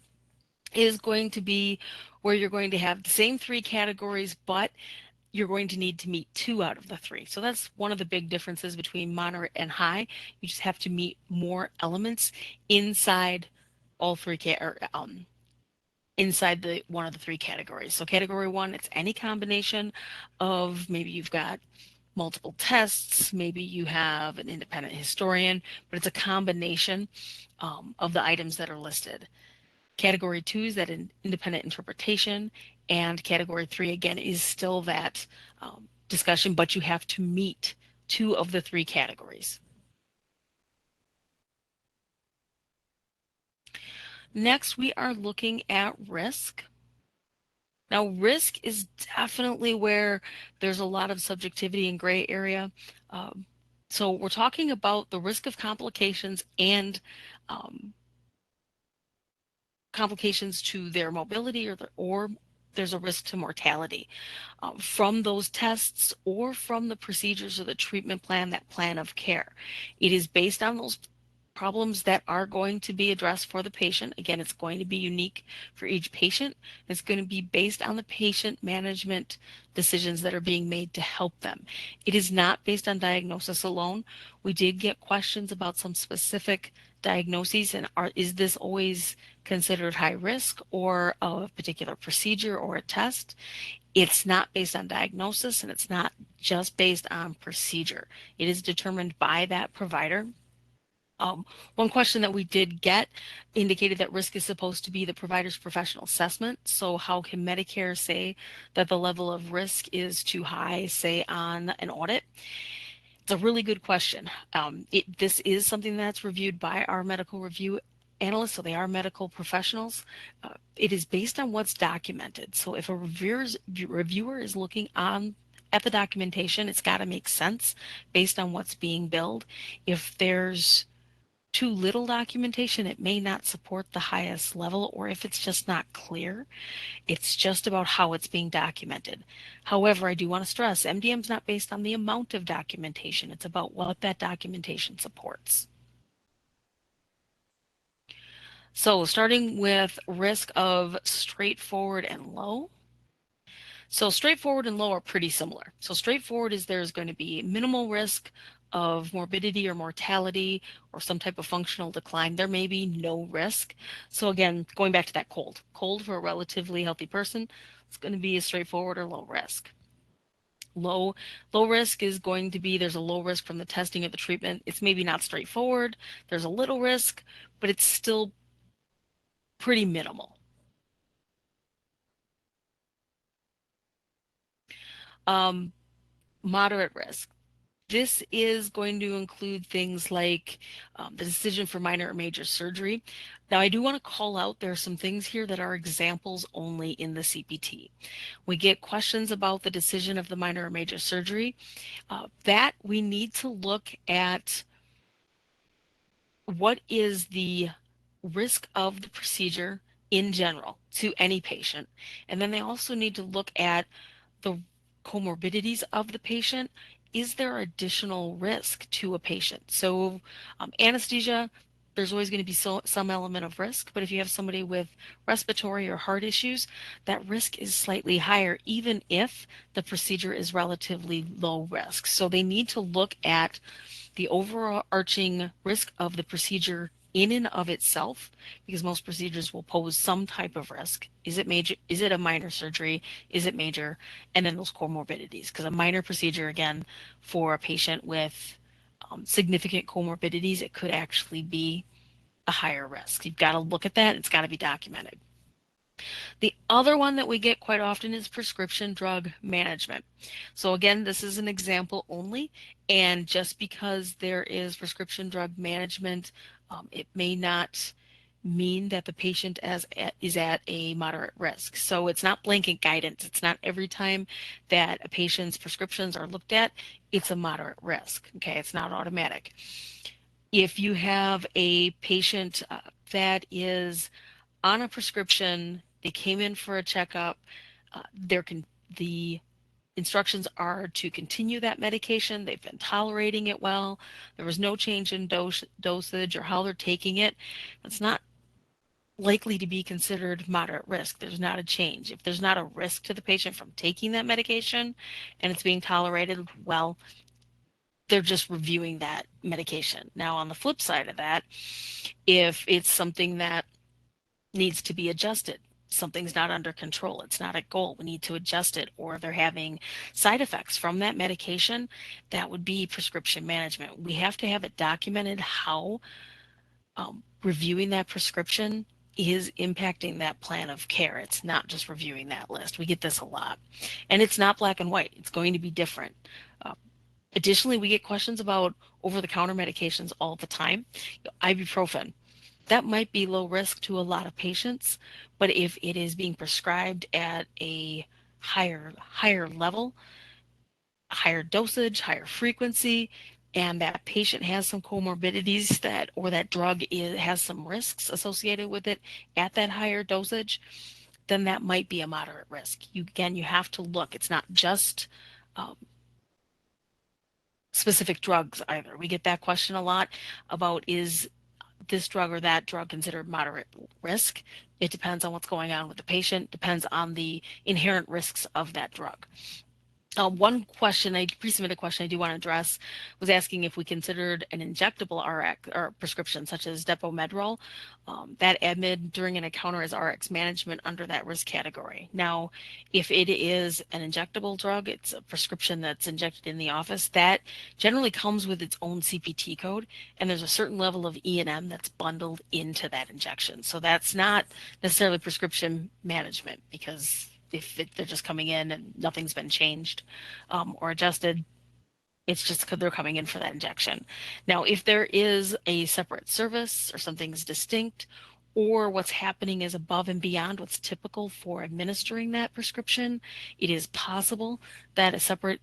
S1: is going to be where you're going to have the same three categories, but you're going to need to meet two out of the three. So that's one of the big differences between moderate and high. You just have to meet more elements inside all three inside the one of the three categories. So category one, it's any combination of maybe you've got multiple tests, maybe you have an independent historian, but it's a combination of the items that are listed. Category two is that independent interpretation, and category three, again, is still that discussion, but you have to meet two of the three categories. Next, we are looking at risk. Now, risk is definitely where there's a lot of subjectivity and gray area. Um, so we're talking about the risk of complications and um, complications to their mobility or there's a risk to mortality from those tests or from the procedures or the treatment plan, that plan of care. It is based on those problems that are going to be addressed for the patient. Again, it's going to be unique for each patient. It's going to be based on the patient management decisions that are being made to help them. It is not based on diagnosis alone. We did get questions about some specific diagnoses and is this always considered high risk or a particular procedure or a test? It's not based on diagnosis and it's not just based on procedure. It is determined by that provider. One question that we did get indicated that risk is supposed to be the provider's professional assessment. So how can Medicare say that the level of risk is too high, say on an audit? It's a really good question. This is something that's reviewed by our medical review analysts, so they are medical professionals. It is based on what's documented. So if a reviewer is looking at the documentation, it's got to make sense based on what's being billed. If there's too little documentation, it may not support the highest level, or if it's just not clear, it's just about how it's being documented. However, I do want to stress MDM is not based on the amount of documentation. It's about what that documentation supports. So starting with risk of straightforward and low. So straightforward and low are pretty similar. So straightforward is there's going to be minimal risk of morbidity or mortality or some type of functional decline. There may be no risk. So again, going back to that cold for a relatively healthy person, it's going to be a straightforward or low risk. Low risk is going to be there's a low risk from the testing or the treatment. It's maybe not straightforward. There's a little risk, but it's still pretty minimal. Um, Moderate risk. This is going to include things like the decision for minor or major surgery. Now, I do want to call out there are some things here that are examples only in the CPT. We get questions about the decision of the minor or major surgery. That we need to look at what is the risk of the procedure in general to any patient. And then they also need to look at the comorbidities of the patient. Is there additional risk to a patient? So anesthesia, there's always going to be some element of risk, but if you have somebody with respiratory or heart issues, that risk is slightly higher, even if the procedure is relatively low risk. So they need to look at the overarching risk of the procedure in and of itself, because most procedures will pose some type of risk. Is it major? Is it a minor surgery? Is it major? And then those comorbidities, because a minor procedure, again, for a patient with significant comorbidities, it could actually be a higher risk. You've got to look at that. It's got to be documented. The other one that we get quite often is prescription drug management. So again, this is an example only, and just because there is prescription drug management, it may not mean that the patient is at a moderate risk. So it's not blanket guidance. It's not every time that a patient's prescriptions are looked at, it's a moderate risk. Okay, it's not automatic. If you have a patient that is on a prescription, they came in for a checkup, the instructions are to continue that medication, they've been tolerating it well, there was no change in dosage or how they're taking it, it's not likely to be considered moderate risk. There's not a change. If there's not a risk to the patient from taking that medication and it's being tolerated well, they're just reviewing that medication. Now, on the flip side of that, if it's something that needs to be adjusted, something's not under control, it's not at goal, we need to adjust it, or they're having side effects from that medication, that would be prescription management. We have to have it documented how reviewing that prescription is impacting that plan of care. It's not just reviewing that list. We get this a lot. And it's not black and white. It's going to be different. Uh, Additionally, we get questions about over-the-counter medications all the time. Ibuprofen, that might be low risk to a lot of patients, but if it is being prescribed at a higher level, higher dosage, higher frequency, and that patient has some comorbidities that or that has some risks associated with it at that higher dosage, then that might be a moderate risk. You have to look. It's not just um, specific drugs either. We get that question a lot about, is this drug or that drug considered moderate risk? It depends on what's going on with the patient, depends on the inherent risks of that drug. One question, a pre-submitted question I do want to address, was asking if we considered an injectable RX or prescription such as Depomedrol, that admitted during an encounter as RX management under that risk category. Now, if it is an injectable drug, it's a prescription that's injected in the office, that generally comes with its own CPT code, and there's a certain level of E&M that's bundled into that injection. So that's not necessarily prescription management, because if they're just coming in and nothing's been changed or adjusted, it's just because they're coming in for that injection. Now, if there is a separate service or something's distinct, or what's happening is above and beyond what's typical for administering that prescription, it is possible that a separate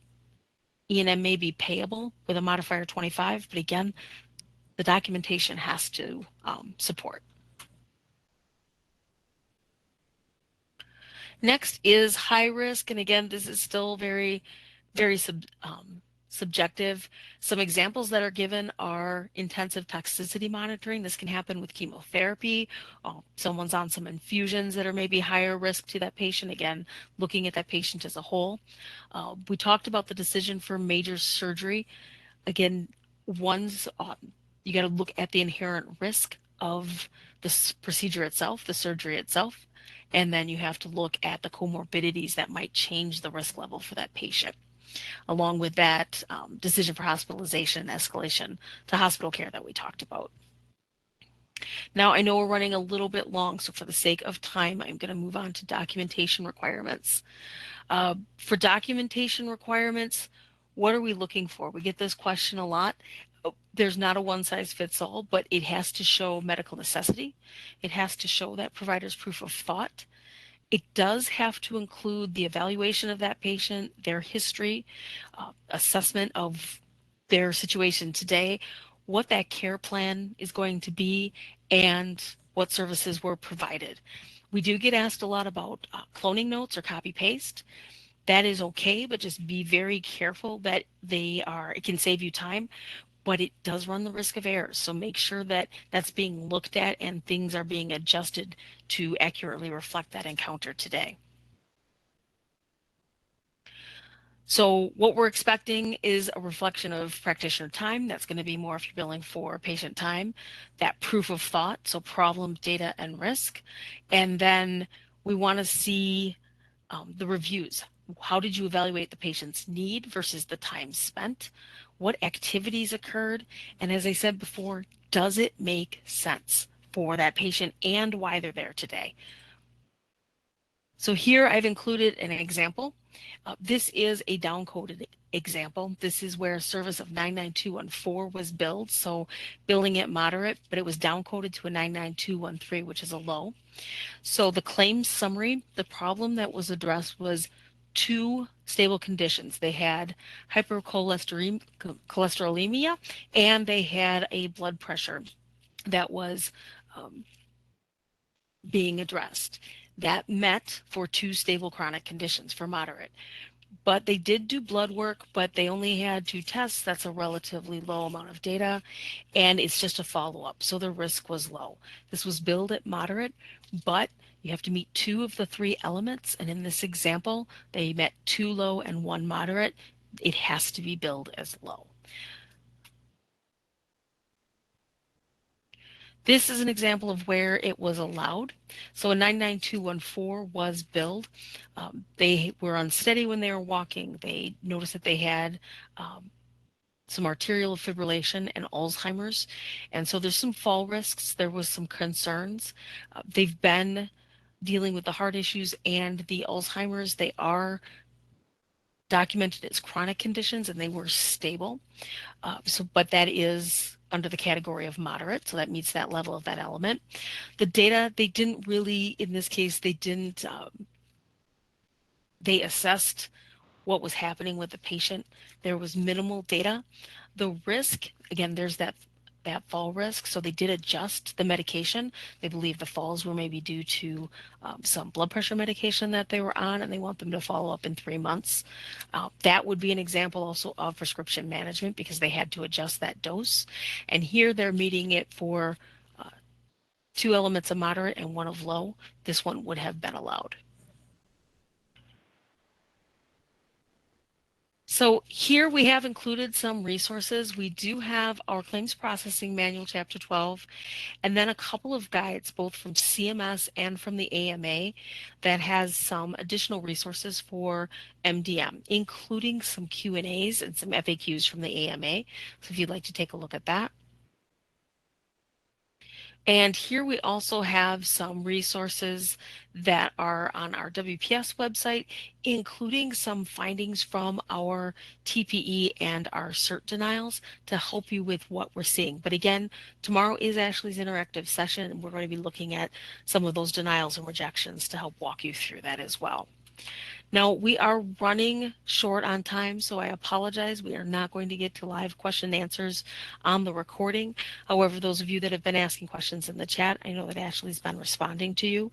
S1: E&M may be payable with a modifier 25, but again, the documentation has to support. Next is high risk, and again, this is still very subjective. Some examples that are given are intensive toxicity monitoring. This can happen with chemotherapy. Someone's on some infusions that are maybe higher risk to that patient. Again, looking at that patient as a whole. We talked about the decision for major surgery. Again, you got to look at the inherent risk of the procedure itself, the surgery itself, and then you have to look at the comorbidities that might change the risk level for that patient. Along with that, decision for hospitalization and escalation to hospital care that we talked about. Now, I know we're running a little bit long, so for the sake of time, I'm going to move on to documentation requirements. For documentation requirements, what are we looking for? We get this question a lot. There's not a one-size-fits-all, but it has to show medical necessity. It has to show that provider's proof of thought. It does have to include the evaluation of that patient, their history, assessment of their situation today, what that care plan is going to be, and what services were provided. We do get asked a lot about cloning notes or copy paste. That is okay, but just be very careful that it can save you time. but it does run the risk of errors. So make sure that that's being looked at and things are being adjusted to accurately reflect that encounter today. So what we're expecting is a reflection of practitioner time. That's going to be more if you're billing for patient time. That proof of thought, so problem, data, and risk. And then we want to see the reviews. How did you evaluate the patient's need versus the time spent? What activities occurred? And as I said before, does it make sense for that patient and why they're there today? So here I've included an example. This is a downcoded example. This is where a service of 99214 was billed, so billing it moderate, but it was downcoded to a 99213, which is a low. So the claim summary, the problem that was addressed was two stable conditions. They had hypercholesterolemia and they had a blood pressure that was um, being addressed. That met for two stable chronic conditions for moderate. But they did do blood work, but they only had two tests. That's a relatively low amount of data, and it's just a follow-up. So the risk was low. This was billed at moderate, but you have to meet two of the three elements. And in this example, they met two low and one moderate. It has to be billed as low. This is an example of where it was allowed. So a 99214 was billed. They were unsteady when they were walking. They noticed that they had some arterial fibrillation and Alzheimer's. And so there's some fall risks. There was some concerns. They've been dealing with the heart issues and the Alzheimer's. They are documented as chronic conditions and they were stable. But that is under the category of moderate, so that meets that level of that element. The data, they didn't really, in this case, they assessed what was happening with the patient. There was minimal data. The risk, again, there's that fall risk. So they did adjust the medication. They believe the falls were maybe due to some blood pressure medication that they were on, and they want them to follow up in 3 months. That would be an example also of prescription management because they had to adjust that dose. And here they're meeting it for two elements of moderate and one of low. This one would have been allowed. So here we have included some resources. We do have our claims processing manual, chapter 12, and then a couple of guides, both from CMS and from the AMA, that has some additional resources for MDM, including some Q&As and some FAQs from the AMA. So if you'd like to take a look at that. And here we also have some resources that are on our WPS website, including some findings from our TPE and our cert denials to help you with what we're seeing. But again, tomorrow is Ashley's interactive session, and we're going to be looking at some of those denials and rejections to help walk you through that as well. Now, we are running short on time, so I apologize. We are not going to get to live question and answers on the recording. However, those of you that have been asking questions in the chat, I know that Ashley's been responding to you.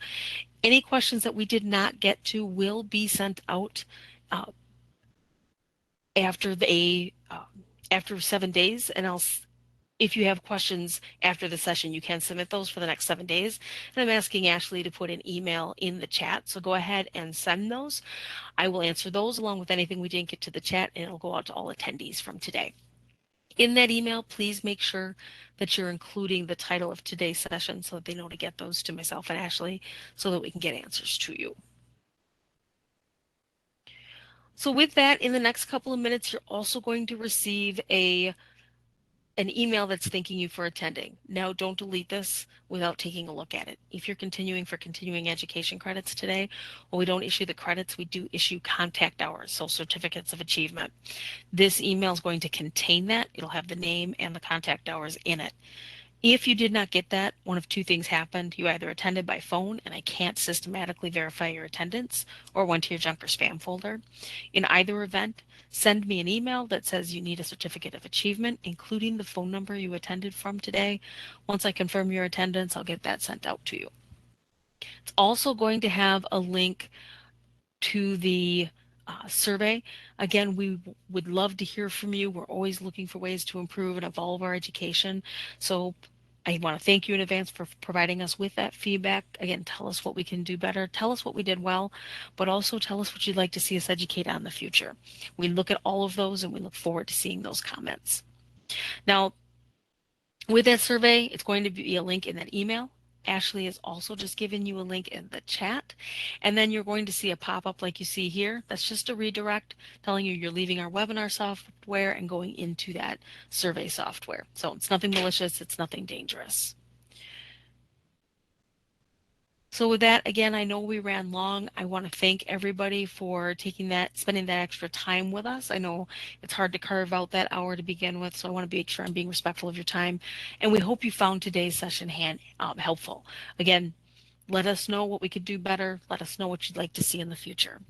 S1: Any questions that we did not get to will be sent out uh, after 7 days, and if you have questions after the session, you can submit those for the next 7 days. And I'm asking Ashley to put an email in the chat. So go ahead and send those. I will answer those along with anything we didn't get to the chat, and it'll go out to all attendees from today. In that email, please make sure that you're including the title of today's session so that they know to get those to myself and Ashley so that we can get answers to you. So with that, in the next couple of minutes, you're also going to receive an email that's thanking you for attending. Now, don't delete this without taking a look at it. If you're continuing for continuing education credits today, well, we don't issue the credits, we do issue contact hours, so certificates of achievement. This email is going to contain that. It'll have the name and the contact hours in it. If you did not get that, one of two things happened. You either attended by phone and I can't systematically verify your attendance, or went to your junk or spam folder. In either event, send me an email that says you need a certificate of achievement, including the phone number you attended from today. Once I confirm your attendance, I'll get that sent out to you. It's also going to have a link to the survey. Again, we would love to hear from you. We're always looking for ways to improve and evolve our education. So I want to thank you in advance for providing us with that feedback. Again, tell us what we can do better. Tell us what we did well, but also tell us what you'd like to see us educate on in the future. We look at all of those and we look forward to seeing those comments. Now, with that survey, it's going to be a link in that email. Ashley has also just given you a link in the chat. And then you're going to see a pop-up like you see here. That's just a redirect telling you you're leaving our webinar software and going into that survey software. So it's nothing malicious. It's nothing dangerous. So with that, again, I know we ran long. I want to thank everybody for spending that extra time with us. I know it's hard to carve out that hour to begin with, so I want to make sure I'm being respectful of your time. And we hope you found today's session helpful. Again, let us know what we could do better. Let us know what you'd like to see in the future.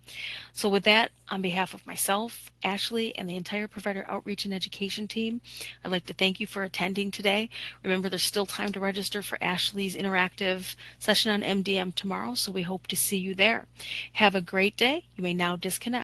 S1: So with that, on behalf of myself, Ashley, and the entire Provider Outreach and Education team, I'd like to thank you for attending today. Remember, there's still time to register for Ashley's interactive session on MDM tomorrow, so we hope to see you there. Have a great day. You may now disconnect.